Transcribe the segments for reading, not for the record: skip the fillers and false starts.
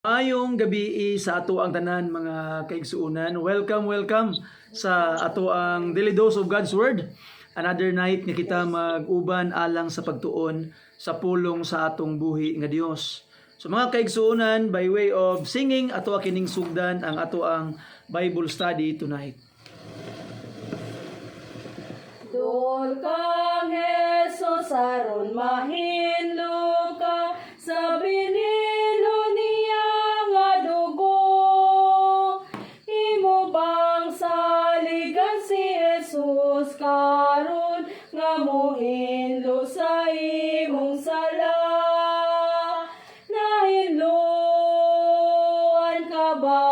Maayong gabi sa ato ang tanan mga kaigsuunan. Welcome sa ato ang Daily Dose of God's Word. Another night nga kita mag-uban alang sa pagtuon sa pulong sa atong buhi nga Dios. So mga kaigsuunan, by way of singing, ato kining sugdan ang ato ang Bible study tonight. Dol kang Jesus aron mahinlo ka sa binilo niya nga dugo. Imo bang saligan si Jesus karon nga mohinlo sa imong sala? Nahinluan ka ba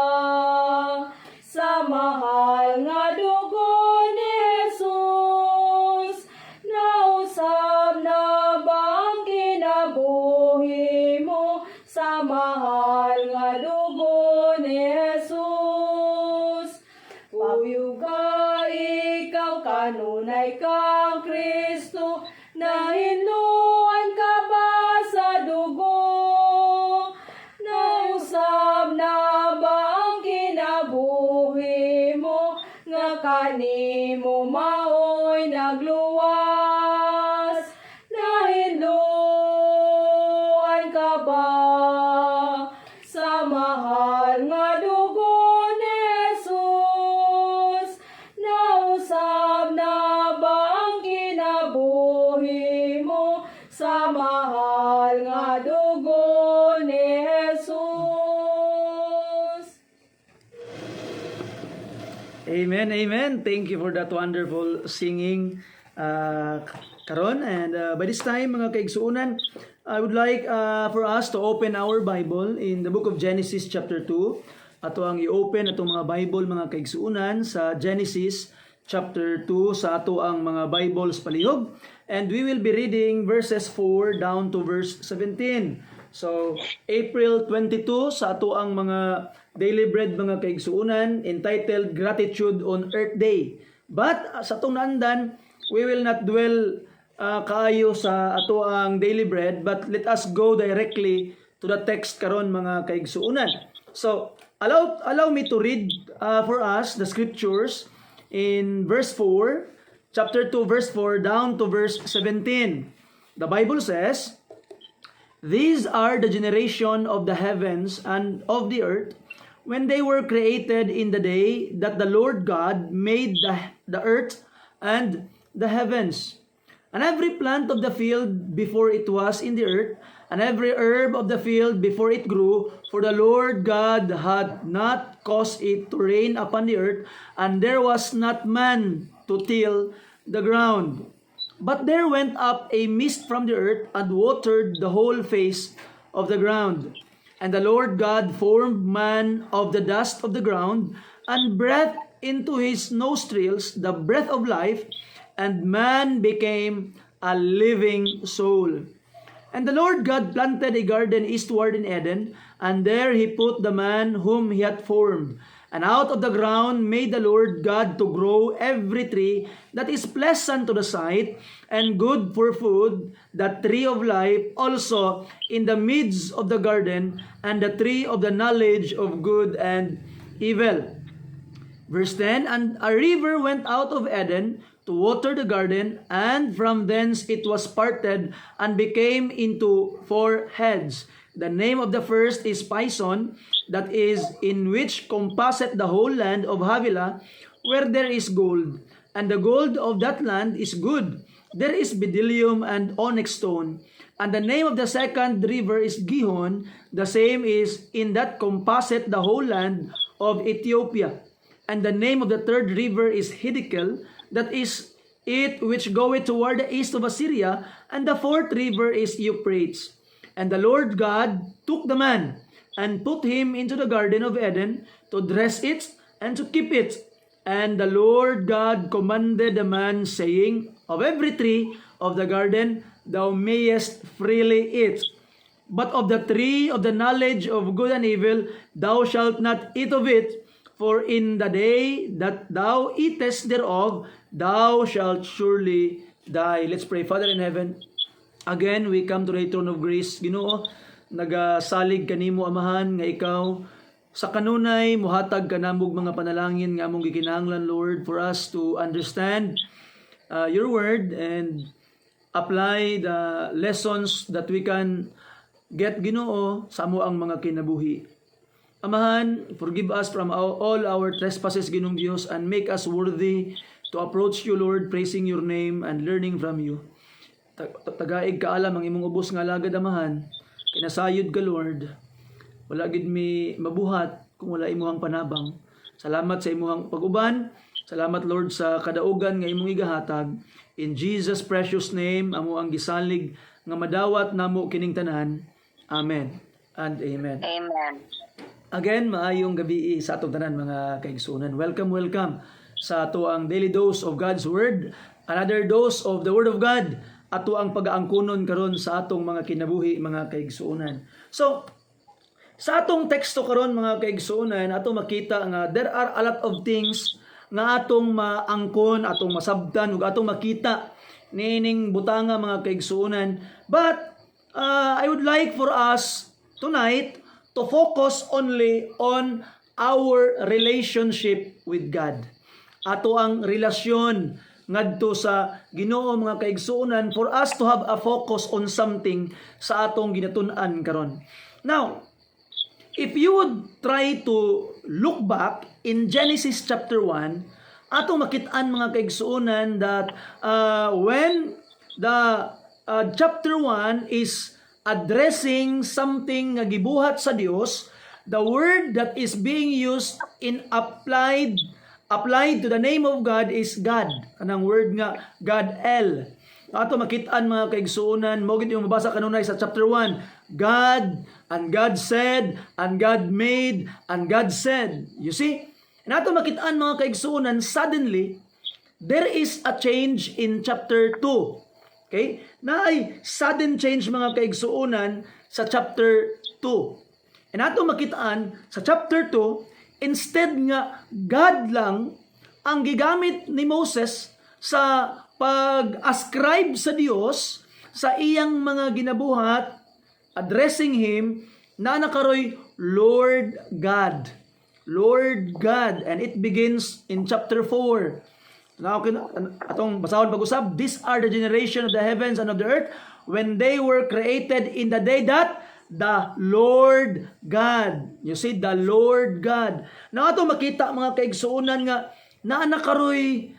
sa mahal nga dugo ni Jesus? Nausab na ba ang kinabuhi mo sa mahal nga dugo ni Jesus? Puyuga ikaw kanunay kang Kristo, nahinluan ka ba sa dugo? Nausab na ba ang kinabuhi mo nga kanimo maoy nagluwas? Nahinluan ka ba sa mahal nga dugo ni Jesus? Nausab na ba ang kinabuhi mo sa mahal nga dugo ni Jesus? Amen. Thank you for that wonderful singing karon. And by this time, mga kaigsuunan, I would like for us to open our Bible in the book of Genesis chapter 2. Ato ang i-open atong mga Bible, mga kaigsuunan, sa Genesis chapter 2 sa ato ang mga Bibles palihog. And we will be reading verses 4 down to verse 17. So, April 22 sa ato ang mga Daily Bread, mga kaigsuunan, entitled Gratitude on Earth Day. But sa itong naandan, we will not dwell kaayo sa ato ang Daily Bread, but let us go directly to the text karon, mga kaigsuunan. So, allow me to read for us the scriptures in verse 4, chapter 2, verse 4, down to verse 17. The Bible says, "These are the generation of the heavens and of the earth, when they were created in the day that the Lord God made the earth and the heavens. And every plant of the field before it was in the earth, and every herb of the field before it grew, for the Lord God had not caused it to rain upon the earth, and there was not man to till the ground. But there went up a mist from the earth, and watered the whole face of the ground. And the Lord God formed man of the dust of the ground, and breathed into his nostrils the breath of life, and man became a living soul. And the Lord God planted a garden eastward in Eden, and there he put the man whom he had formed. And out of the ground made the Lord God to grow every tree that is pleasant to the sight, and good for food, the tree of life also in the midst of the garden, and the tree of the knowledge of good and evil." Verse 10, "And a river went out of Eden to water the garden, and from thence it was parted, and became into 4 heads. The name of the first is Pison, that is, in which compasseth the whole land of Havilah, where there is gold. And the gold of that land is good. There is bdellium and onyx stone. And the name of the second river is Gihon, the same is in that compasseth the whole land of Ethiopia. And the name of the third river is Hiddekel, that is it which goeth toward the east of Assyria. And the fourth river is Euphrates. And the Lord God took the man, and put him into the garden of Eden, to dress it, and to keep it. And the Lord God commanded the man, saying, Of every tree of the garden thou mayest freely eat, but of the tree of the knowledge of good and evil thou shalt not eat of it, for in the day that thou eatest thereof thou shalt surely die." Let's pray. Father in heaven, again, we come to the throne of grace. Ginoo, nagasalig kanimo amahan nga ikaw sa kanunay muhatag kanamog mga panalangin nga among gikinahanglan Lord for us to understand your word and apply the lessons that we can get Ginoo sa amo ang mga kinabuhi. Amahan, forgive us from all our trespasses Ginoong Dios and make us worthy to approach you Lord, praising your name and learning from you. Tagaig ka alam ang imong ubos nga lagad amahan, kinasayod ka Lord. Wala gid mi mabuhat kung wala imuhang panabang. Salamat sa imuhang pag-uban. Salamat Lord sa kadaugan nga imong igahatag. In Jesus precious name amo ang gisalig nga madawat namo kining tanan. Amen and amen. Amen. Again, maayong gabi sa atong tanan mga kaigsunan. Welcome sa ato ang daily dose of God's Word. Another dose of the Word of God. Ato ang pag-aangkunon karon sa atong mga kinabuhi mga kaigsunan. So, sa atong teksto karon mga kaigsunan, ato makita nga there are a lot of things nga atong maangkon, atong masabtan, ug atong makita nining butanga mga kaigsunan. But I would like for us tonight to focus only on our relationship with God. Ato ang relasyon ngadto sa Ginoo mga kaigsuonan for us to have a focus on something sa atong ginatun-an karon. Now, if you would try to look back in Genesis chapter 1, atong makit-an mga kaigsuonan that when the chapter 1 is addressing something nga gibuhat sa Dios, the word that is being used in applied to the name of God is God. Kanang word nga God El. Ato makit-an mga kaigsuonan, mo gid yung mabasa kanunay sa chapter 1. God, and God said, and God made, and God said. You see? And ato makit-an mga kaigsuonan, suddenly there is a change in chapter 2. Okay? Na ay sudden change mga kaigsuonan sa chapter 2. And ato makitaan sa chapter 2, instead nga God lang ang gigamit ni Moses sa pag-ascribe sa Dios sa iyang mga ginabuhat, addressing him na nakaroy Lord God. Lord God. And it begins in chapter 4. Now, atong basahon pag-usab, these are the generation of the heavens and of the earth when they were created in the day that the Lord God. You see, the Lord God. Now, ato makita mga kaigsuonan nga na nakaroy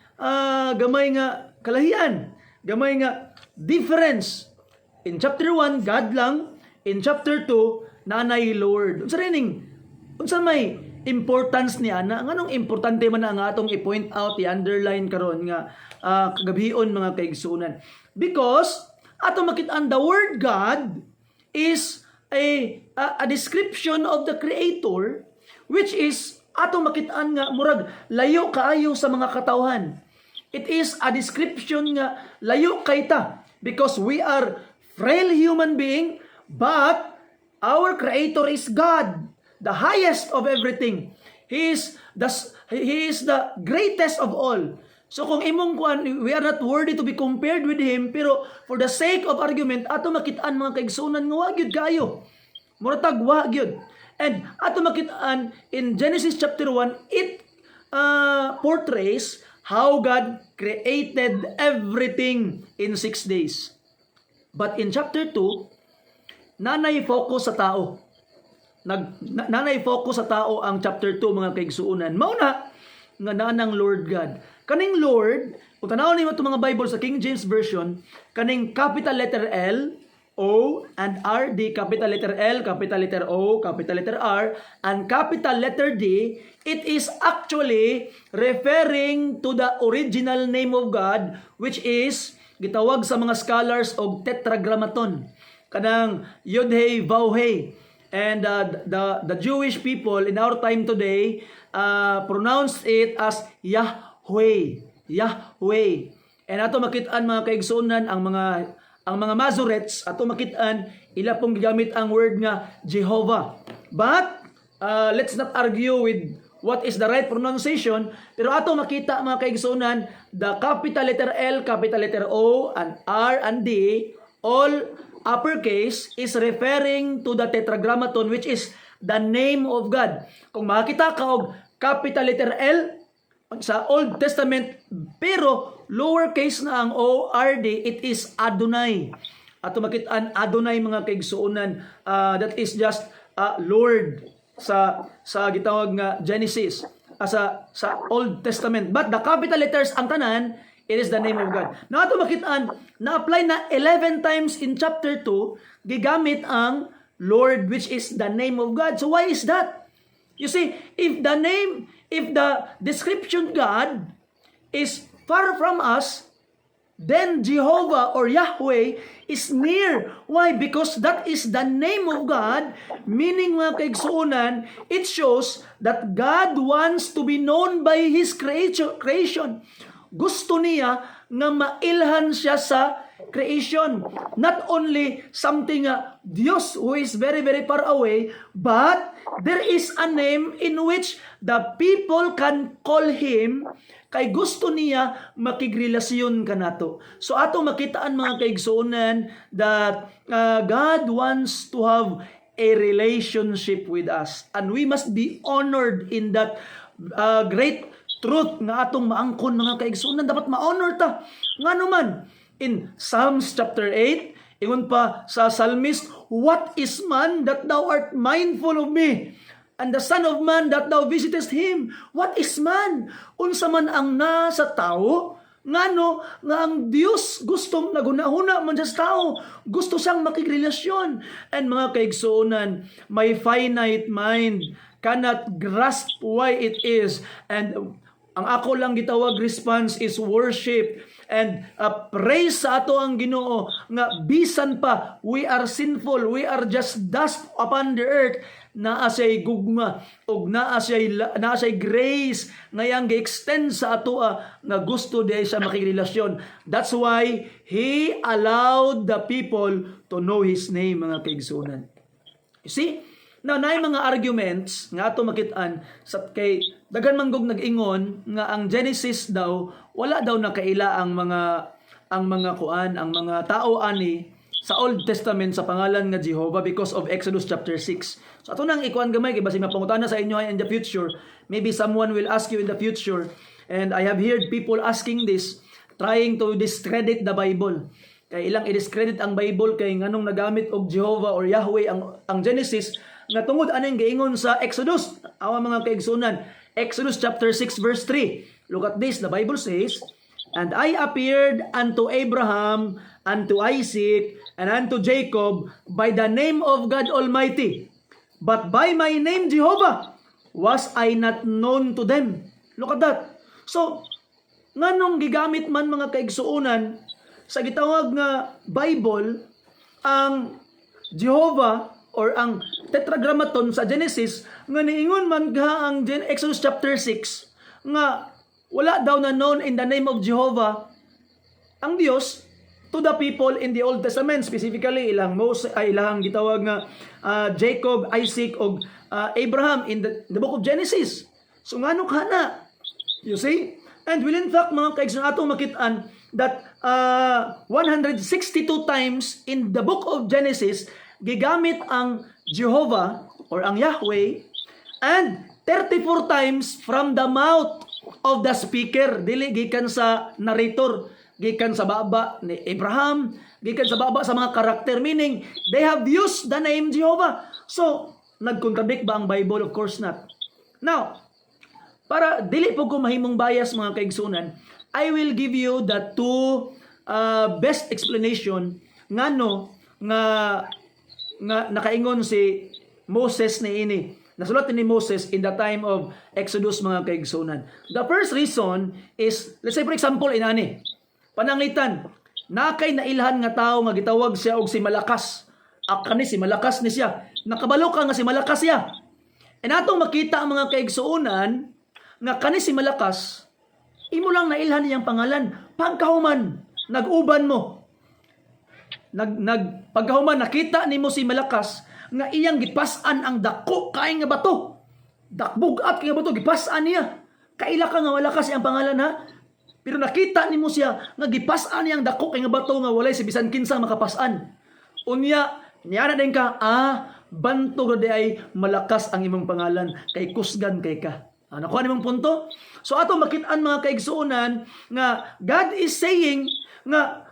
gamay nga kalahian, gamay nga difference. In chapter 1, God lang. In chapter 2, nanay Lord. Unsa may importance niya na nganong importante man nga atong i-point out, i-underline karon nga kagabhion mga kaigsuonan, because ato makit-an the word God is a description of the Creator, which is ato makit-an nga murag layo kaayo sa mga katawhan. It is a description nga layo kay ta, because we are frail human being, but our Creator is God, the highest of everything. He is the greatest of all. So kung imong kuan, we are not worthy to be compared with him, pero for the sake of argument ato makit-an mga kaigsuonan nga wa gyud kayo. Muratag wa gyud. And ato makit-an in Genesis chapter 1, it portrays how God created everything in 6 days. But in chapter 2, nanay focus sa tao. Nanay focus sa tao ang chapter 2 mga kaigsuonan. Mauna nga nanang Lord God. Kaning Lord, kung tanawon nimo itong mga Bible sa King James Version, kaning capital letter L, O, and R, D, capital letter L, capital letter O, capital letter R, and capital letter D, it is actually referring to the original name of God, which is gitawag sa mga scholars og tetragrammaton. Kanang Yod-Heh, Vav-Heh. And the Jewish people in our time today pronounced it as Yahweh. Yahweh. And ato makit-an mga kaigsuonan ang mga Masoretes, ato makit-an ila pong gigamit ang word nga Jehovah. But let's not argue with what is the right pronunciation, pero ato makita mga kaigsuonan, the capital letter L, capital letter O, and R and D all uppercase is referring to the tetragrammaton, which is the name of God. Kung makita ka og capital letter L sa Old Testament, pero lowercase na ang ORD, it is Adonai. Ato makitaan Adonai mga kaigsuonan, that is just Lord sa gitawag nga Genesis, sa Old Testament. But the capital letters ang tanan, it is the name of God. Now ato makitaan na-apply na 11 times in chapter 2, gigamit ang Lord, which is the name of God. So why is that? You see, if the description God is far from us, then Jehovah or Yahweh is near. Why? Because that is the name of God, meaning mga kaigsuonan, it shows that God wants to be known by His creation. Gusto niya nga mailhan siya sa creation. Not only something Dios who is very, very far away, but there is a name in which the people can call Him, kay gusto niya makigrelasyon ka nato. So ato makitaan mga kaigsuonan that God wants to have a relationship with us, and we must be honored in that great truth nga atong maangkon mga kaigsuonan. Dapat ma-honor ta. Nga naman, in Psalms chapter 8, ingon pa sa psalmist, "What is man that thou art mindful of me? And the son of man that thou visitest him?" What is man? Unsa man ang nasa tao? Ngano nga ang Dios gusto nagunahuna man sa tao, gusto siyang makigrelasyon. And mga kaigsuonan, my finite mind cannot grasp why it is, and ang ako lang gitawag response is worship and praise sa ato ang Ginoo nga bisan pa we are sinful, we are just dust upon the earth, naa siya'y gugma ug naa siya'y grace ngayang gi-extend sa ato nga gusto di siya makigrelasyon. That's why He allowed the people to know His name mga kaigsuonan. You see? Now, naay mga arguments nga ato makitaan sa kay dagan manggog nag-ingon nga ang Genesis daw wala daw nakaila ang mga tao ani sa Old Testament sa pangalan nga Jehovah because of Exodus chapter 6. So ato nang ikuan gamay kay basig mapangutana sa inyo in the future. Maybe someone will ask you in the future, and I have heard people asking this, trying to discredit the Bible. Kay ilang i-discredit ang Bible kay nganong nagamit og Jehovah or Yahweh ang Genesis nga tungod aning giingon sa Exodus. Awa mga kaigsunan, Exodus chapter 6 verse 3. Look at this, the Bible says, "And I appeared unto Abraham, unto Isaac, and unto Jacob by the name of God Almighty, but by my name Jehovah was I not known to them." Look at that. So, nganong gigamit man mga kaigsuonan sa gitawag nga Bible ang Jehovah or ang tetragrammaton sa Genesis nga niingon man ga ang Exodus chapter 6 nga wala daw na known in the name of Jehovah ang Dios to the people in the Old Testament, specifically ilang ilang gitawag nga Jacob, Isaac og Abraham in the book of Genesis. So ngano kana? You see? And will in fact mga kaigsunan atong makitaan that 162 times in the book of Genesis gigamit ang Jehovah or ang Yahweh, and 34 times from the mouth of the speaker, dili gikan sa narrator, gikan sa baba ni Abraham, gikan sa baba sa mga karakter, meaning they have used the name Jehovah. So nagkontradict ba ang Bible? Of course not. Now, para dili po ko mahimong bias mga kaigsunan, I will give you the two best explanation ngano nga nakaingon si Moses ni ini. Nasulat ni Moses in the time of Exodus mga kaigsunan. The first reason is, let's say for example, inani, pananglitan, nakay nailhan nga tao nga gitawag siya og si Malakas. Kani si Malakas ni siya. Nakabalo ka nga si Malakas siya. E natong makita ang mga kaigsuonan nga kani si Malakas, imo lang nailhan niyang pangalan. Pagkahuman, nag-uban mo. Pagkahuman, nakita ni mo si Malakas nga iyang gipasan ang dako kay nga bato. Dakbugat kay nga bato, gipasan niya. Kaila ka nga Malakas ang pangalan ha. Pero nakita ni mo siya nga gipasan niyang dako kay nga bato nga walay si bisan kinsa makapasan. Unya, niya na din ka, bantog na ay malakas ang imong pangalan, kay kusgan kay ka. Nakuha nimong punto? So ato makitaan mga kaigsuonan nga God is saying nga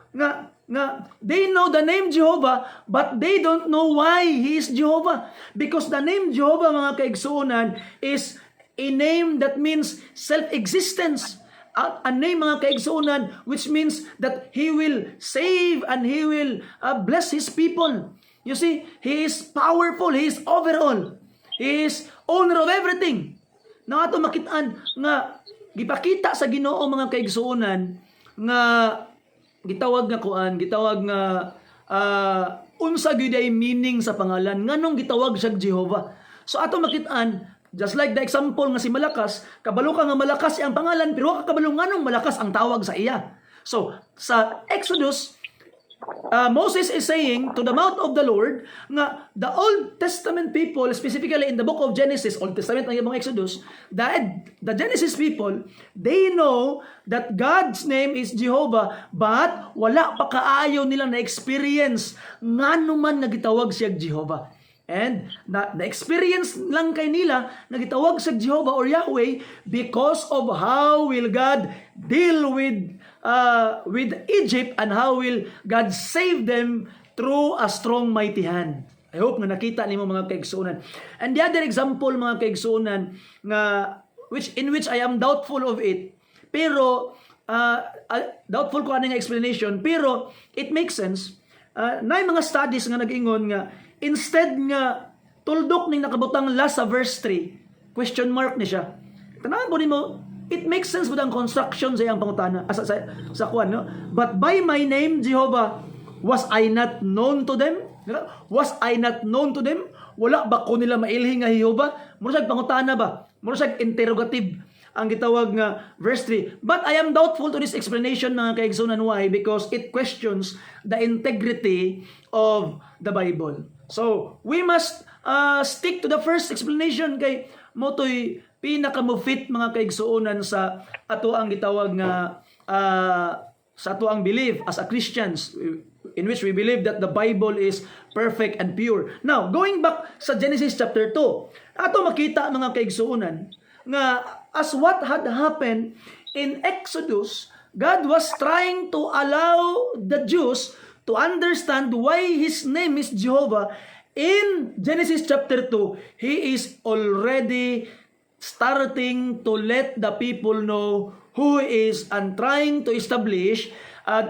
they know the name Jehovah but they don't know why He is Jehovah. Because the name Jehovah mga kaigsuonan is a name that means self-existence. A name mga kaigsuonan which means that He will save and He will bless His people. You see, He is powerful, He is overall. He is owner of everything. Na ato makitaan nga gipakita sa Ginoo mga kaigsuonan nga gitawag nga unsa gyud ay meaning sa pangalan nganong gitawag siya Jehovah. So ato makitaan just like the example nga si Malakas, kabalo ka nga malakas ang pangalan pero wa ka kabalo nganong malakas ang tawag sa iya. So sa Exodus Moses is saying to the mouth of the Lord nga the Old Testament people, specifically in the book of Genesis, Old Testament ang ibang Exodus, the Genesis people, they know that God's name is Jehovah, but wala pa kaayo nila na experience ngano man nagitawag siya Jehovah. And the experience lang kay nila nagitawag sa Jehovah or Yahweh because of how will God deal with Egypt and how will God save them through a strong mighty hand. I hope na nakita nimo mga kaigsuonan. And the other example mga kaigsuonan nga in which I am doubtful of it, pero doubtful ko ano nga explanation, pero it makes sense. Nay mga studies nga nag-ingon nga instead nga tuldok ning nakabutang last sa verse 3, question mark ni siya. Tanawan po nimo, it makes sense with ang construction sa iyang pangutana sa kuan, no? But by my name Jehovah, was I not known to them? Was I not known to them? Wala ba ko nila mailhi nga Jehovah? Mura siya pangutana ba? Mura siya interrogative ang gitawag nga verse 3. But I am doubtful to this explanation mga kaigsunan. Why? Because it questions the integrity of the Bible. So, we must stick to the first explanation kay motoy pinakamufit mga kaigsuonan sa ato ang gitawag nga sa ato ang belief as a Christians, in which we believe that the Bible is perfect and pure. Now, going back sa Genesis chapter 2, ato makita mga kaigsuonan nga as what had happened in Exodus, God was trying to allow the Jews to understand why His name is Jehovah. In Genesis chapter 2, He is already starting to let the people know who is and trying to establish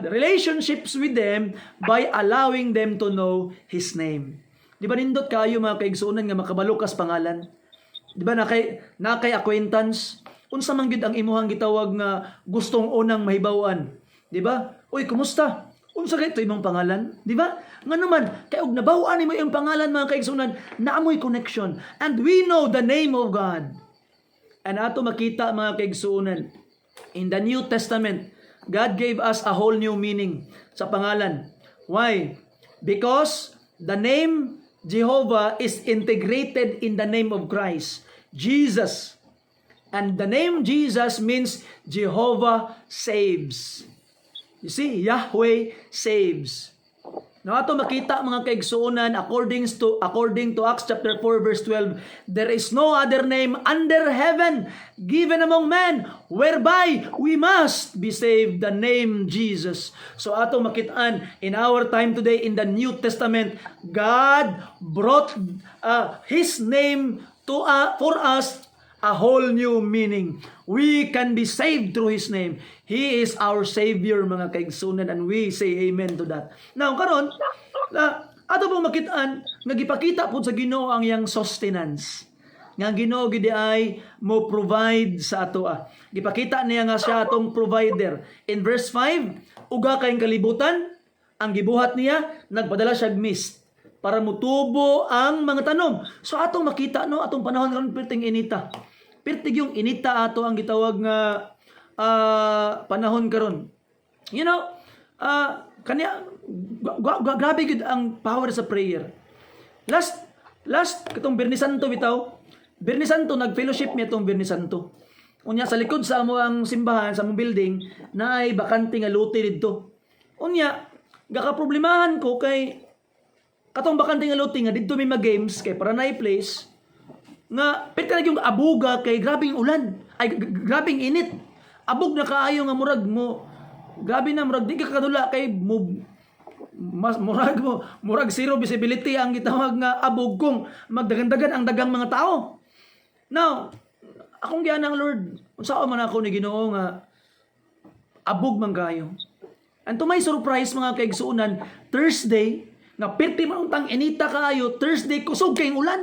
relationships with them by allowing them to know His name. Di ba nindot kayo mga kaigsuonan nga makabalukas pangalan? Di ba na kay acquaintance? Unsa man gyud ang imuhang gitawag nga gustong unang mahibawan? Di ba? Uy, kumusta? Unsa kay ito imong pangalan? Di ba? Nga naman, kay og nabawaan nimo imong pangalan mga kaigsuonan, naamoy connection. And we know the name of God. And ato makita mga kaigsuonan, in the New Testament, God gave us a whole new meaning sa pangalan. Why? Because the name Jehovah is integrated in the name of Christ, Jesus. And the name Jesus means Jehovah saves. You see, Yahweh saves. Now ato makita mga kaigsuonan according to Acts chapter 4 verse 12, there is no other name under heaven given among men whereby we must be saved, the name Jesus. So ato makitaan in our time today in the New Testament, God brought His name for us a whole new meaning. We can be saved through His name. He is our Savior mga kaigsunan, and we say amen to that. Now karon ato pong makitaan nagipakita po sa Ginoo ang yang sustenance. Nga Ginoo gid ay mo provide sa ato. Gipakita niya nga siya atong provider. In verse 5, uga kayong kalibutan ang gibuhat niya, nagpadala siya mist para mutubo ang mga tanom. So atong makita no atong panahon karon perting inita. Pertig yung inita ato ang gitawag nga panahon karon. You know, kanya grabe gud ang power sa prayer. Last katong Birni Santo bitaw. Birni Santo nag-fellowship mi atong Birni Santo. Unya sa likod sa amo ang simbahan sa among building na ay bakante nga lote didto. Unya gakaproblemahan ko kay katong bakante nga luti nga didto may mag-games kay para na place nga pit ka yung abuga kay grabing ulan ay grabing init abog na kaayo nga murag mo grabe na murag di ka kadula kay mo mas murag zero visibility ang gitawag nga abog kung magdagandagan ang dagang mga tao. Now akong giyan ang Lord unsa man ako ni Ginoo nga abog man kayo. And to my surprise mga kaigsuunan, Thursday nga perti man untang inita kaayo, Thursday kusog kayong ulan.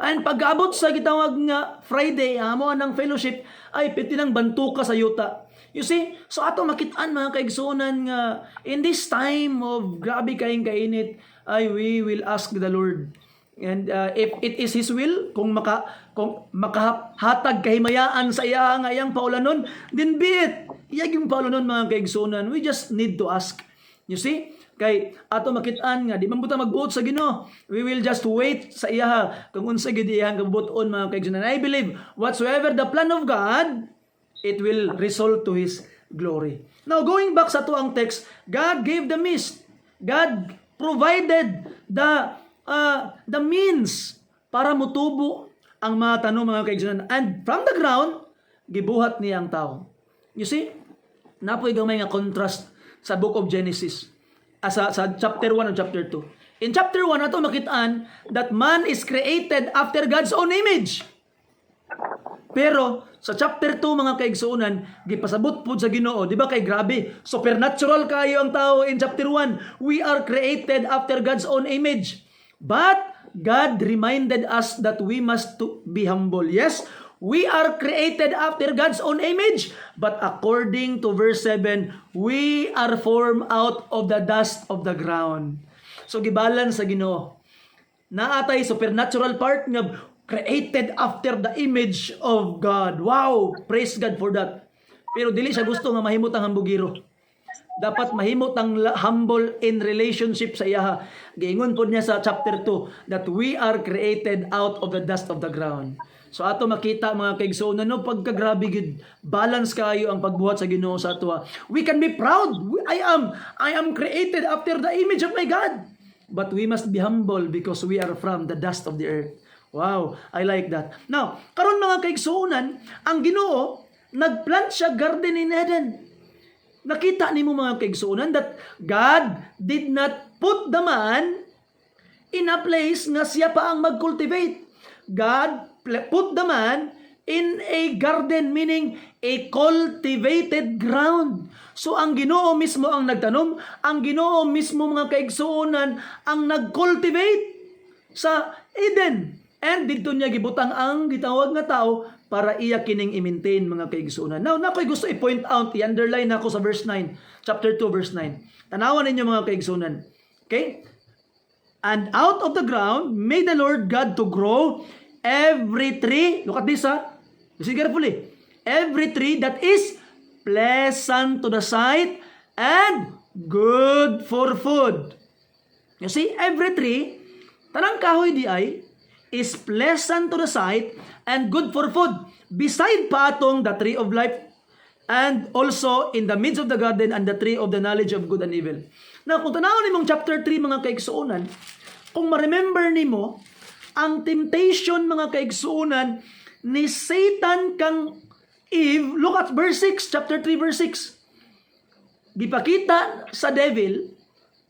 And pag-abot sa gitawag nga Friday, amo ng fellowship ay perti nang bantuka sa yuta. You see, so ato makitaan mga kaigsuunan nga in this time of grabe kayong kainit, ay we will ask the Lord. And if it is His will, kung makahatag kahimayaan sa iya nga iyang paulanon, then be it. Iyag yung paulanon mga kaigsuunan. We just need to ask. You see? Kay ato makitaan nga di man buta magbuot sa Ginoo. We will just wait sa iya kung unsa gid iyang kabuton mga kaigsuunan. I believe whatsoever the plan of God, it will result to His glory. Now going back sa tuang text, God gave the mist. God provided the means para mutubo ang mga tanong mga kaigsuunan. And from the ground, gibuhat niya ang tao. You see? Napoy gamay nga contrast sa book of Genesis. Sa chapter 1 o chapter 2. In chapter 1, ato makitaan that man is created after God's own image. Pero sa chapter 2 mga kaigsuunan, gipasabot pud sa Ginoo, di ba kay grabe, supernatural kayo ang tao in chapter 1. We are created after God's own image. But God reminded us that we must be humble. Yes, we are created after God's own image, but according to verse 7, we are formed out of the dust of the ground. So gibalan sa Ginoo. Naatay supernatural part nga created after the image of God. Wow, praise God for that. Pero dili siya gusto nga mahimot ang hambugiro. Dapat mahimot ang humble in relationship sa iya. Giingon po niya sa chapter 2 that we are created out of the dust of the ground. So ato makita mga kaigsuonan no pagkagrabe gid balance kayo ang pagbuhat sa Ginoo sa ato. We can be proud. I am created after the image of my God. But we must be humble because we are from the dust of the earth. Wow, I like that. Now, karon mga kaigsuonan, ang Ginoo nagplant siya garden in Eden. Nakita nimo mga kaigsuonan that God did not put the man in a place nga siya pa ang mag-cultivate. God put the man in a garden, meaning a cultivated ground. So ang Ginoo mismo ang nagtanom, ang Ginoo mismo mga kaigsuonan ang nag-cultivate sa Eden. And dito niya gibutang ang gitawag nga tao para iya kining i-maintain mga kaigsuonan. Now, nakoy gusto i-point out, i-underline ako sa verse 9, chapter 2, verse 9. Tanawan ninyo mga kaigsuonan. Okay? And out of the ground made the Lord God to grow every tree. Look at this listen carefully. Every tree that is pleasant to the sight and good for food. You see, every tree, tanang kahoy di ay, is pleasant to the sight and good for food. Beside pa atong the tree of life and also in the midst of the garden and the tree of the knowledge of good and evil. Now, kung tanawin nimong chapter 3 mga kaigsuonan, kung ma-remember nimo, ang temptation mga kaigsuonan ni Satan kang Eve, look at verse 6, chapter 3 verse 6. Gipakita sa devil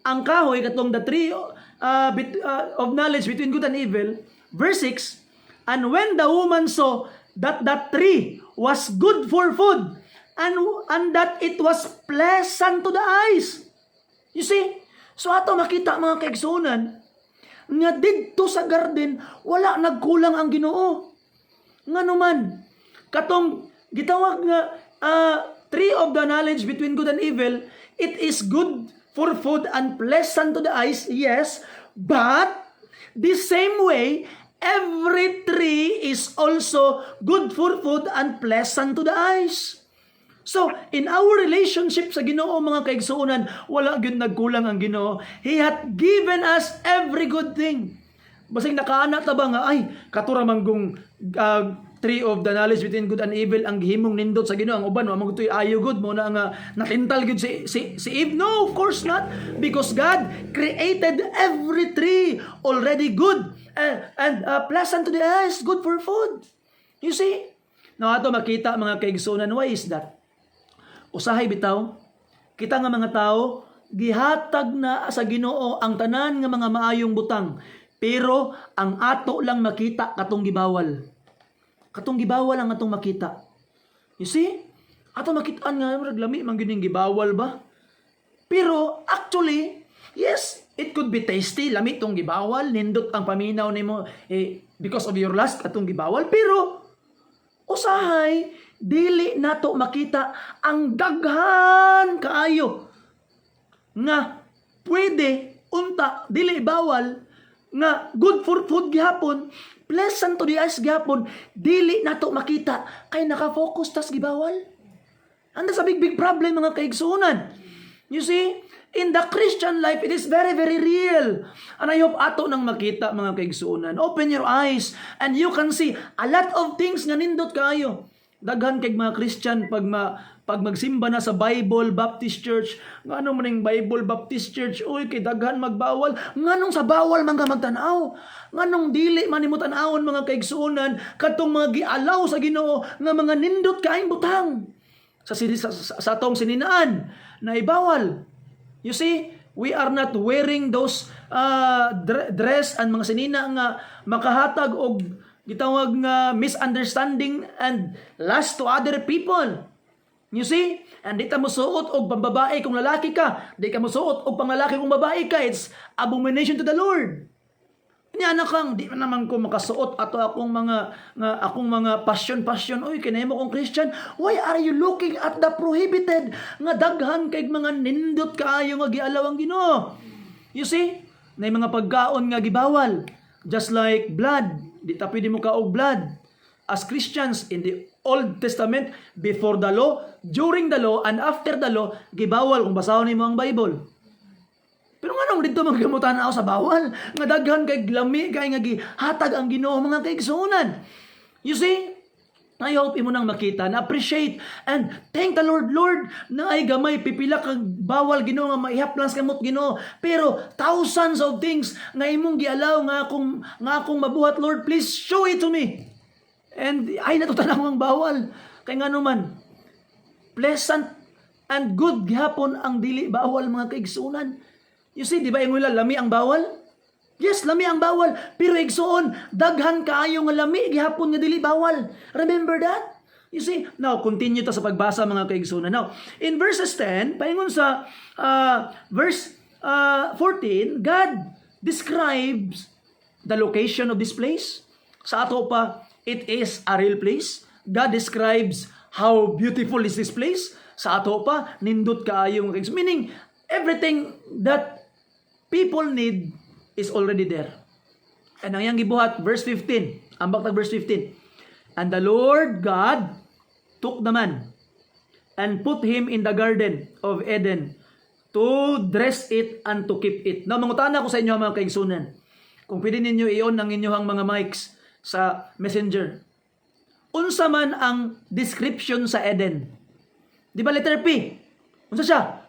ang kahoy katong the tree of knowledge between good and evil. Verse 6, and when the woman saw that that tree was good for food, and that it was pleasant to the eyes. You see? So ato makita mga kaigsuonan, nga didto sa garden, wala nagkulang ang Ginoo. Nga naman, katong gitawag nga tree of the knowledge between good and evil, it is good for food and pleasant to the eyes, yes, but the same way, every tree is also good for food and pleasant to the eyes. So, in our relationship sa Ginoo mga kaigsuonan, wala gyud nagkulang ang Ginoo. He hath given us every good thing. Basing nakaana ta ba nga ay katura manggong tree of the knowledge between good and evil ang gihimong nindot sa Ginoo. Ang uban wa man gitoy ayo good mo na nga natintal gud si Eve. No, of course not, because God created every tree already good and pleasant to the eyes, good for food. You see? Now ato makita mga kaigsunan, why is that? Usahay bitaw, kita nga mga tao gihatag na sa Ginoo ang tanan nga mga maayong butang, pero ang ato lang makita katong gibawal. Katong gibawal ang atong makita. You see? Ato makitaan nga lami man gining gibawal ba? Pero actually, yes, it could be tasty, lami tong gibawal, nindot ang paminaw nimo because of your lust atong gibawal, pero usahay dili nato makita ang daghan kaayo nga pwede unta dili bawal nga good for food gihapon, pleasant to the eyes gihapon, dili nato makita kay naka-focus tas gibawal. And that's a big problem mga kaigsunan. You see, in the Christian life, it is very, very real. And I hope ato nang makita mga kaigsunan. Open your eyes and you can see a lot of things nga nindot kayo. Daghan kay mga Christian pag magsimba na sa Bible Baptist Church, nganong maning Bible Baptist Church, uy kay daghan magbawal, nganong sa bawal man ka magtan-aw, nganong dili man nimo tan-awon mga kaigsunan katong mga gialaw sa Ginoo nga mga nindot kaayong butang sa atong sininaan na ibawal. You see, we are not wearing those dress and mga sinina nga makahatag og gitawag nga misunderstanding and lust to other people. You see? And di ka musuot og pambabae kung lalaki ka. Di ka musuot og panglalaki kung babae ka. It's abomination to the Lord. Nya na kang di naman ko makasuot ato akong mga passion. Oy, kinay mo kong Christian. Why are you looking at the prohibited? Nga daghan kay mga nindot kaayo nga gialaw ang Ginoo. You see? Nay mga pagkaon nga gibawal. Just like blood. Di ta pwede mo kaog blood. As Christians in the Old Testament, before the law, during the law, and after the law, gibawal kung basahon nimo ang Bible. Pero nga nung dito magamutan ako sa bawal, nga daghan kay lami, kay nga gihatag ang Ginoo mga kaigsunan. You see? I hope imo nang makita, na appreciate, and thank the Lord, na ay gamay, pipila kag bawal Ginoo nga maihaplas kamot Ginoo. Pero thousands of things nga imong gialaw nga akong mabuhat, Lord, please show it to me. And ay natutanang ang bawal. Kay nga naman, pleasant and good gihapon ang dili bawal mga kaigsunan. You see, di ba yung lami ang bawal? Yes, lami ang bawal. Pero igsuon, daghan kaayo nga lami gihapon nga dili bawal. Remember that? You see, now continue ta sa pagbasa mga kaigsunan. Now, in verses 10, paingon sa verse 14, God describes the location of this place. Sa ato pa, it is a real place. God describes how beautiful is this place. Sa ato pa, nindot kaayo mga kaigsunan. Meaning, everything that people need is already there. And ang yang gibuhat, verse 15. Ambak tag verse 15. And the Lord God took the man and put him in the garden of Eden to dress it and to keep it. Now, mangutana ko sa inyo mga kaigsunan. Kung pwede ninyo i-on ang inyong mga mics sa messenger. Unsa man ang description sa Eden? Di ba letter P? Unsa siya?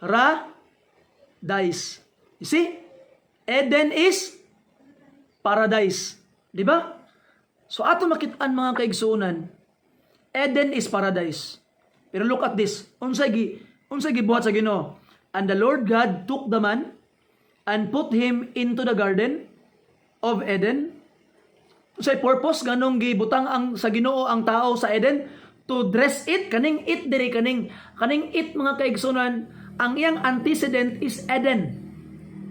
Paradise. You see? Eden is paradise. Di ba? So ato makitaan mga kaigsunan, Eden is paradise. Pero look at this. Unsay gibuhat sa Ginoo. And the Lord God took the man and put him into the garden of Eden. Unsay purpose ganong gibutang ang sa Ginoo ang tao sa Eden? To dress it, kaning it diri kaning it mga kaigsunan, ang iyang antecedent is Eden.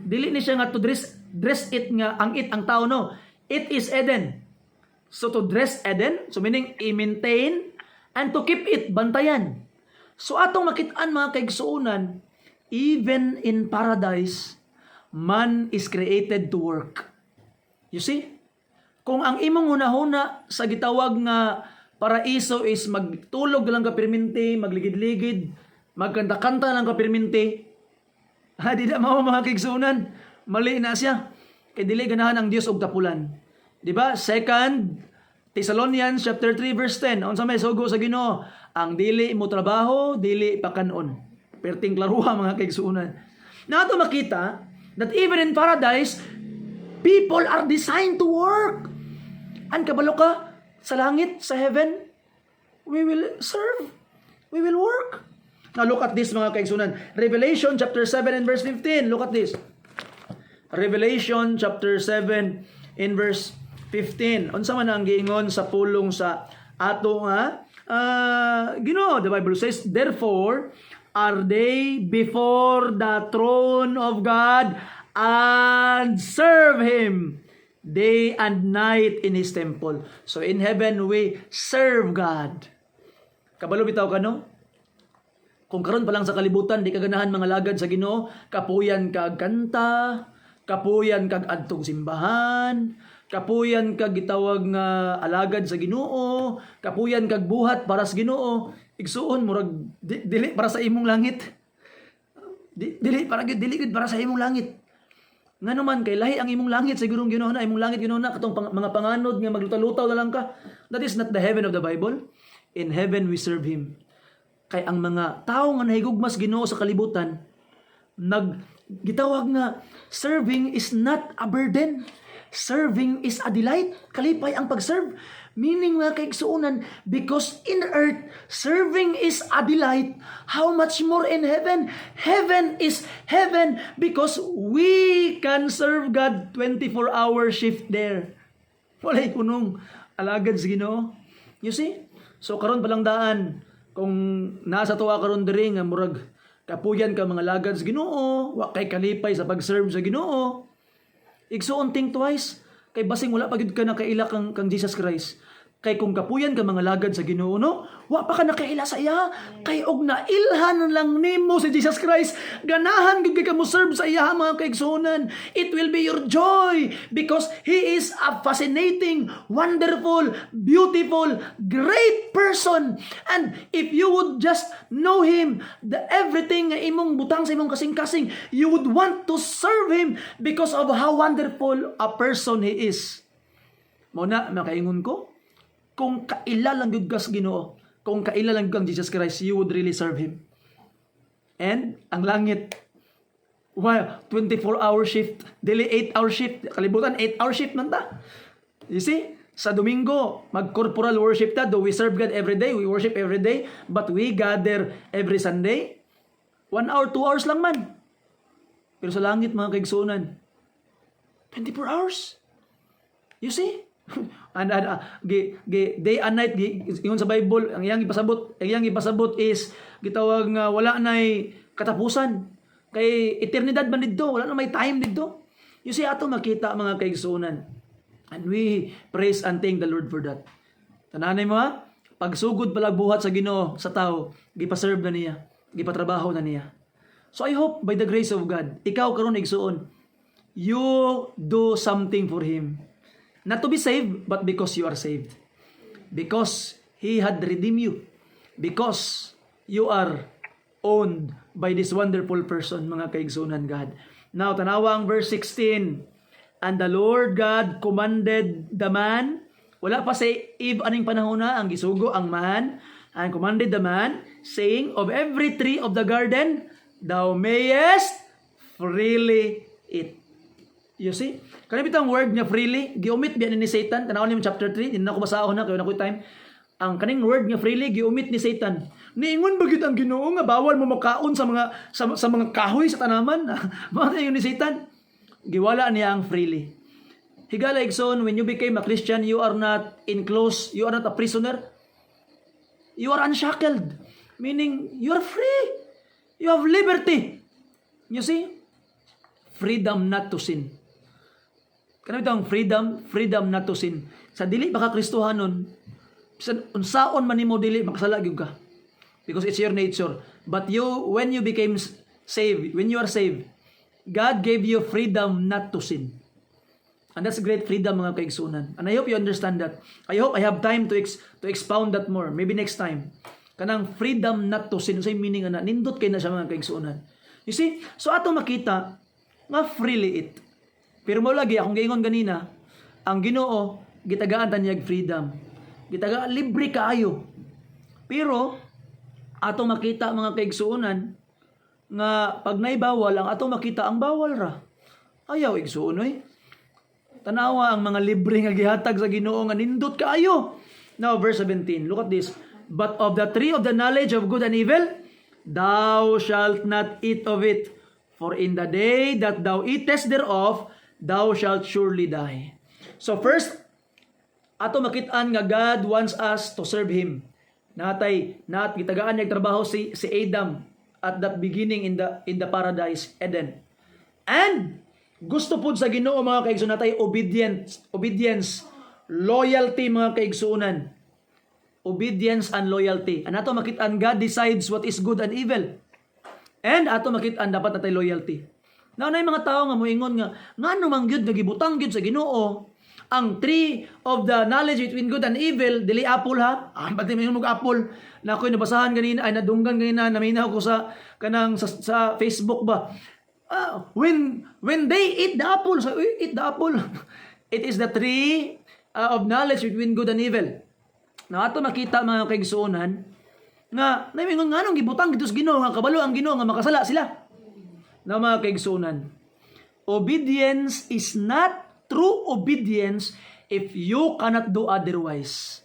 Dili ni siya nga to dress it nga ang it ang tao, no. It is Eden. So to dress Eden, so meaning i-maintain and to keep it, bantayan. So atong makitaan mga kaigsuunan, even in paradise, man is created to work. You see? Kung ang imong hunahuna sa gitawag nga paraiso is magtulog lang ka perminti, magligid-ligid, magkanta-kanta lang ka perminti, di na mao mga kaigsuunan, mali na siya. Kay dili ganahan ang Dios og tapulan. Di ba? Second Thessalonians chapter 3 verse 10. Unsa may sugo sa Ginoo? Ang dili mo trabaho, dili pakanon. Perting klaruha mga kaigsuonan. Nato makita that even in paradise, people are designed to work. An kabalo ka sa langit, sa heaven, we will serve. We will work. Now look at this mga kaigsuonan. Revelation chapter 7 and verse 15. Look at this. Revelation chapter 7 in verse 15. Unsa man ang giingon sa pulong sa ato nga Ginoo? The Bible says, therefore are they before the throne of God and serve Him day and night in His temple. So in heaven we serve God. Kabalo bitaw ka no? Kung karon pa lang sa kalibutan, di ka ganahan mga lagad sa Ginoo, kapuyan kag kanta, kapuyan kag adtong simbahan, kapuyan kag gitawag nga alagad sa Ginoo, kapuyan kag buhat para sa Ginoo, igsuon murag dili para sa imong langit. Dili gid para sa imong langit. Ngano man kay lahi ang imong langit siguro Ginoo na, imong langit Ginoo na katong mga panganod nga maglutaw-lutaw na lang ka. That is not the heaven of the Bible. In heaven we serve Him. Kay ang mga tao nga nahigugmas Ginoo sa kalibutan, gitawag nga serving is not a burden. Serving is a delight. Kalipay ang pag-serve. Meaning mga kaigsuunan, because in earth, serving is a delight. How much more in heaven? Heaven is heaven because we can serve God 24-hour shift there. Walay punong alagad sa Ginoo. You see? So karon palang daan, kung nasa tuwa karon diri nga murag kapuyan ka mga lagad sa Ginoo, wa kay kalipay sa pag-serve sa Ginoo. Igsuon think twice, kay basing wala pagid ka nakaila kang Jesus Christ. Kay kung kapuyan ka mga lagad sa Ginoo no, wa pa ka nakaila sa iya. Kay og nailhan lang nimo si Jesus Christ, ganahan gyud ka mo serve sa iya mga kaigsuonan. It will be your joy because He is a fascinating, wonderful, beautiful, great person. And if you would just know Him, everything nga imong butang sa imong kasing-kasing, you would want to serve Him because of how wonderful a person He is. Mo na makaingon ko, kung kaila lang gyud kas Ginoo, kung kaila lang kang Jesus Christ, you would really serve Him. And ang langit, 24-hour shift, dili 8-hour shift, kalibutan 8-hour shift man ta. You see, sa Domingo, mag-corporal worship ta, though we serve God every day, we worship every day, but we gather every Sunday. 1 hour, 2 hours lang man. Pero sa langit mga kaigsuonan, 24 hours. You see? And day and night ingon sa Bible, ang iyang ipasabot is gitawag nga wala nay katapusan. Kay eternidad man didto, wala na may time didto. You see ato makita mga kaigsuonan. And we praise and thank the Lord for that. Tananay mo ha? Pagsugod palag buhat sa Ginoo sa tao, gipa-serve na niya, gipatrabaho na niya. So I hope by the grace of God, ikaw karon igsuon, you do something for Him. Not to be saved, but because you are saved. Because He had redeemed you. Because you are owned by this wonderful person, mga kaigsunan God. Now, tanawa ang verse 16. And the Lord God commanded the man, wala pa sa Eve aning panahon na, ang gisugo ang man, and commanded the man, saying, of every tree of the garden, thou mayest freely eat. You see? Kaya bitang word niya freely, giumit biya ni Satan. Tanawon niyo chapter 3, hindi na ko basahon na, kaya na ko time. Ang kaning word niya freely, giumit ni Satan. Niingon ba gyud ang Ginoo nga bawal mo makaon sa mga kahoy sa tanaman? Mao yun ni Satan. Giwala niya ang freely. Higala igsoon, when you became a Christian, you are not enclosed, you are not a prisoner. You are unshackled. Meaning, you are free. You have liberty. You see? Freedom not to sin. Kanang itong freedom not to sin. Sa dili baka Kristohanon, unsaon man nimo dili makasala gyud ka. Because it's your nature. But when you became saved, when you are saved, God gave you freedom not to sin. And that's great freedom mga kaigsunan. And I hope you understand that. I hope I have time to expound that more. Maybe next time. Kanang freedom not to sin. Usay meaning na nindot kay na siya mga kaigsunan. You see? So ato makita nga freely eat. Pero mo lagi akong gaingon ganina, ang Ginoo gitagaan tanyag freedom. Gitagaan libre kaayo. Pero ato makita mga kaigsuonan nga pag naibawal ang ato makita ang bawal ra. Ayaw igsuonoy. Tanawa ang mga libre nga gihatag sa Ginoo nga nindot kaayo. Now verse 17. Look at this. But of the tree of the knowledge of good and evil, thou shalt not eat of it, for in the day that thou eatest thereof, thou shalt surely die. So first, ato makit-an nga God wants us to serve Him. Nat gitagaan niya trabaho si Adam at that beginning in the paradise Eden. And gusto pud sa Ginoo mga kaigsuonan natay obedience, loyalty mga kaigsuonan. Obedience and loyalty. And ato makit-an God decides what is good and evil. And ato makit-an dapat natay loyalty. Now nay mga tao nga moingon nga ngano man gyud nagibutang gyud sa Ginoo ang tree of the knowledge between good and evil, dili apple ha. Pati may mag apple na ako'y nabasahan ganina, ay nadunggan ganina, naminaw ko sa kanang sa Facebook ba. When they eat the apple, so eat the apple. It is the tree of knowledge between good and evil. Na ato makita mga kaigsuonan nga namingon nganong gibutang gito sa Ginoo nga kabalo ang Ginoo nga makasala sila. Na mga kaigsuonan, obedience is not true obedience if you cannot do otherwise.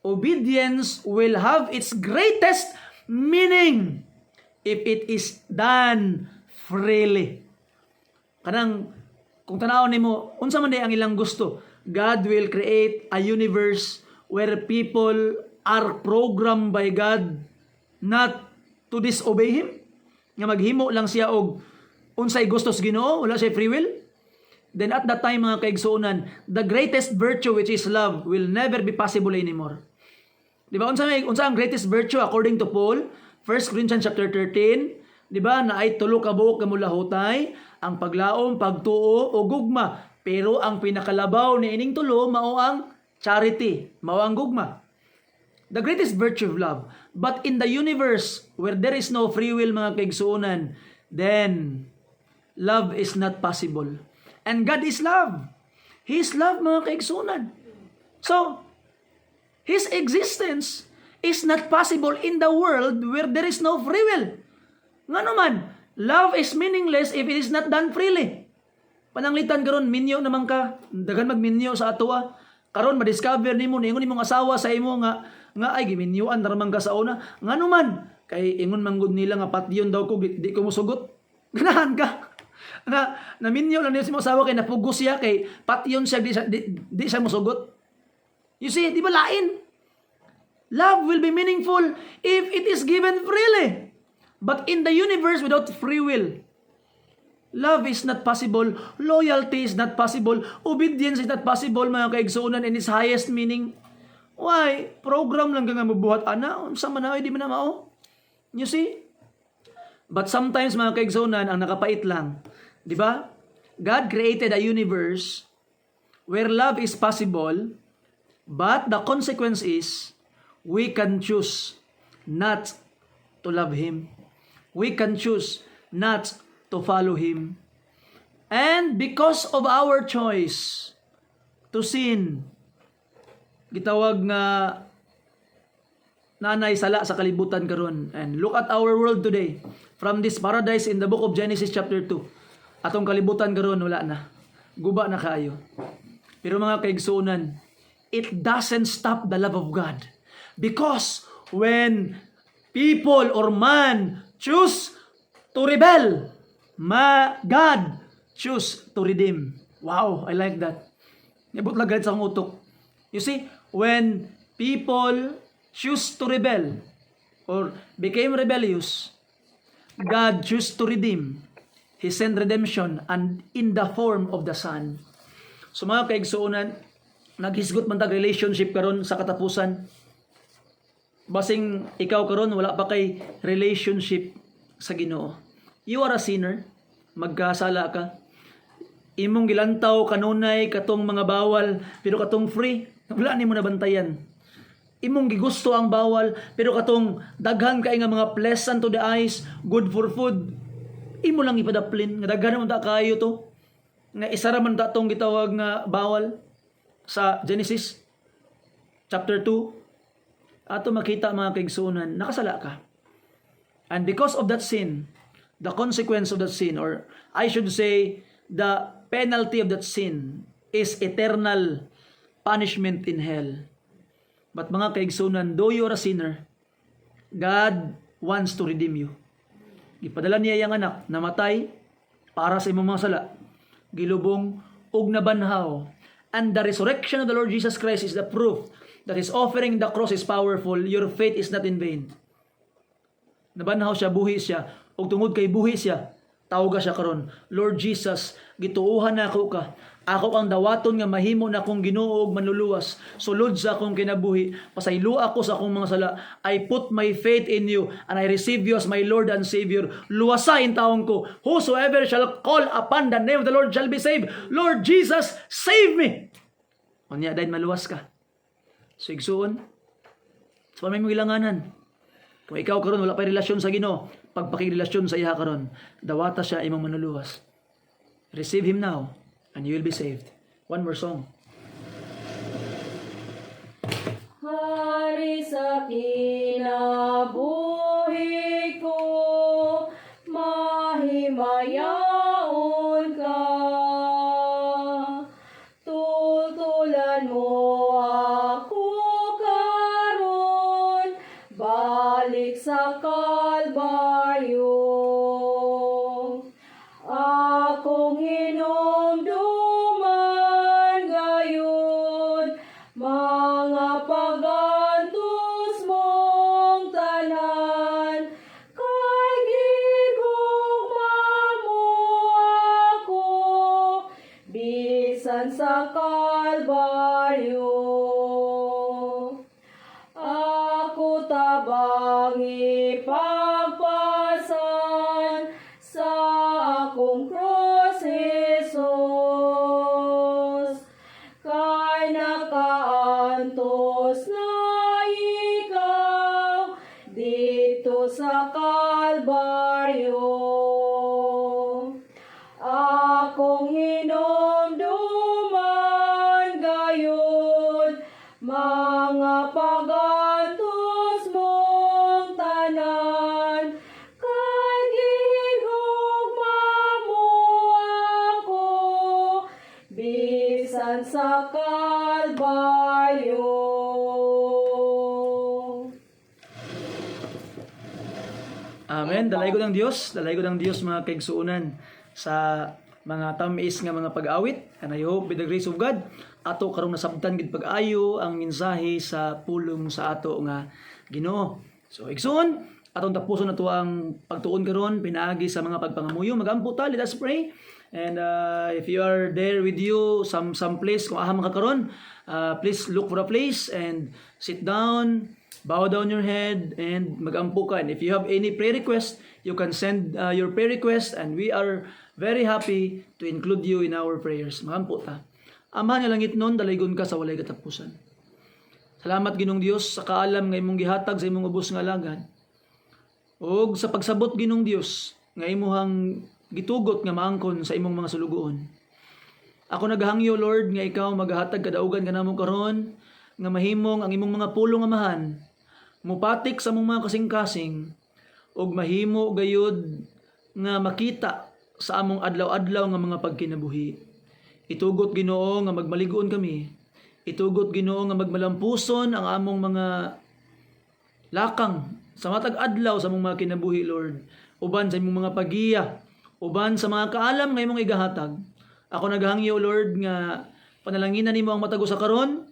Obedience will have its greatest meaning if it is done freely. Kanang kung tanaw nimo unsa man day ang ilang gusto, God will create a universe where people are programmed by God not to disobey Him. Nga maghimo lang siya og unsay gusto sa Ginoo, wala siya free will. Then at that time mga kaigsuonan, the greatest virtue which is love will never be possible anymore. Di ba? Unsa ang greatest virtue according to Paul? 1 Corinthians chapter 13, di ba? Na ay tulo ka buok nga mulahutay, ang paglaom, pagtuo o gugma. Pero ang pinakalabaw ni ining tulo mao ang charity, mao ang gugma. The greatest virtue of love. But in the universe where there is no free will mga kaigsuonan, then love is not possible. And God is love. He is love mga kaigsuonan. So, His existence is not possible in the world where there is no free will. Nga naman, love is meaningless if it is not done freely. Pananglitan karon minyo naman ka, daghan magminyo sa atoa. Karon ma-discover nimo ningon imong asawa sa imo nga ay giminyoan naman ka sa una. Nga naman, kay ingon manggod nila nga patyon daw ko di ko mosugot. Ganahan ka. Na minyo lang niya si mong asawa kay napugos siya kay patyon siya di siya mosugot. You see, di ba lain? Love will be meaningful if it is given freely. But in the universe without free will, love is not possible, loyalty is not possible, obedience is not possible mga kaigsuonan in its highest meaning. Why? Program lang ka nga mabuhat ana, unsa man na di man na mao. You see? But sometimes mga kaigsuonan ang nakapait lang. Di ba? God created a universe where love is possible, but the consequence is we can choose not to love Him. We can choose not to follow Him. And because of our choice to sin, gitawag nga nanay sala sa kalibutan karon. And look at our world today. From this paradise in the book of Genesis chapter 2. Atong kalibutan karon wala na. Guba na kayo. Pero mga kaigsuonan, it doesn't stop the love of God. Because when people or man choose to rebel, God choose to redeem. Wow, I like that. Nabot lang sa akong utok. You see, when people choose to rebel or became rebellious, God choose to redeem. He sent redemption and in the form of the Son. So mga kaigsuonan, naghisgot man tag relationship karon sa katapusan. Basing ikaw karon wala pa kay relationship sa Ginoo. You are a sinner, magkasala ka. Imong gilantaw kanunay katong mga bawal pero katong free, wala nimo nabantayan. Imong gigusto ang bawal pero katong daghan kay nga mga pleasant to the eyes, good for food, imo lang ipadaplin nga daghan man ta kayo to. Nga isa ra man ta tong gitawag nga bawal. sa Genesis chapter 2, ato makita mga kaigsuonan, nakasala ka. And because of that sin, the consequence of that sin, or I should say, the penalty of that sin is eternal punishment in hell. But mga kaigsuonan, though you are a sinner, God wants to redeem you. Ipadala niya yung anak, namatay para sa imong mga sala, gilubong ug nabanhaw. And the resurrection of the Lord Jesus Christ is the proof that His offering the cross is powerful. Your faith is not in vain. Nabanhaw siya, buhi siya, ug tungod kay buhi siya, tawag siya karon, Lord Jesus, gituuhan na ako ka. Ako ang dawaton nga mahimo na akong Ginoo ug manluluwas. Sulod sa akong kinabuhi, pasaylo ako sa akong mga sala. I put my faith in you and I receive you as my Lord and Savior. Luwasain taong ko. Whosoever shall call upon the name of the Lord shall be saved. Lord Jesus, save me. Unya dahil maluwas ka. So igsuon, sa may mong ilanganan. Kung ikaw karon wala pa relasyon sa Ginoo, pagpakirelasyon sa iya karon, dawata siya imong manluluwas. Receive Him now and you will be saved. One more song. Hari sa kinabuhi ko, mahimayaon ka. Tutulan mo ako karon, balik sa Kalbaryo. Akong hinumduman gayon, mga pagantos mong tanan, kay gigugma mo ako, bisan sa Kalbaryo. Ako tabang ipagpasan sa akong cross, Jesus, kay nakaantos na ikaw dito sa Kalbaryo. Akong hinumduman gayon, mga pagantos mong tanan, kay gigugma mo ako, bisan sa Kalbaryo. Amen. Dalaygo ng Dios, mga kaigsuonan sa mga tamis nga mga pag-awit. And I hope with the grace of God, ato karong nasabtan gid pag-ayo ang mensahe sa pulong sa ato nga Ginoo. So igsoon, atong tapuson na to ang pagtuon karon pinaagi sa mga pagpangamuyo. Magampo ta, let us pray. And if you are there with you, some place kung aha man ka karon, please look for a place and sit down. Bow down your head and magampo ka. And if you have any prayer request, you can send your prayer request and we are very happy to include you in our prayers. Magampo ta. Ama nga langit nun, dalaygon ka sa walay katapusan. Salamat Ginong Dios sa kaalam nga imong gihatag sa imong ubos nga alagad. Og sa pagsabot Ginong Dios nga imuhang gitugot nga maangkon sa imong mga sulugoon. Ako naghangyo Lord nga ikaw magahatag kadaugan kanamo karon nga mahimong ang imong mga pulong amahan mupatik sa among mga kasing-kasing ug mahimo gayud nga makita sa among adlaw-adlaw nga mga pagkinabuhi. Itugot Ginoo nga magmaligoon kami. Itugot Ginoo nga magmalampuson ang among mga lakang sa matag adlaw sa among mga kinabuhi Lord. Uban sa imong mga pagiya, uban sa mga kaalam nga imong igahatag. Ako naghangyo Lord nga panalanginan nimo ang matago sa karon.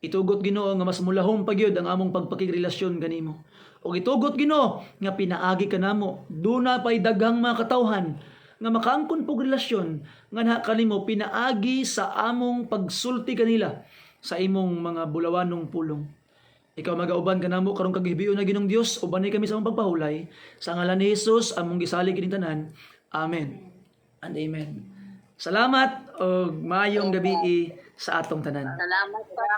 Itugot Ginoo nga mas mulahom pagyud ang among pagpakigrelasyon kanimo. O itugot Ginoo nga pinaagi kanamo, duna pay daghang mga katawhan nga makaangkon pog relasyon nga naha kanimo pinaagi sa among pagsulti kanila sa imong mga bulawanong pulong. Ikaw magauban kanamo karong kaghibiyon na Ginong Dios, uban kami sa among pagpahulay sa ngalan ni Hesus among gisalig kini tanan. Amen and amen. Salamat og maayong gabi sa atong tanan. Salamat, Pastor.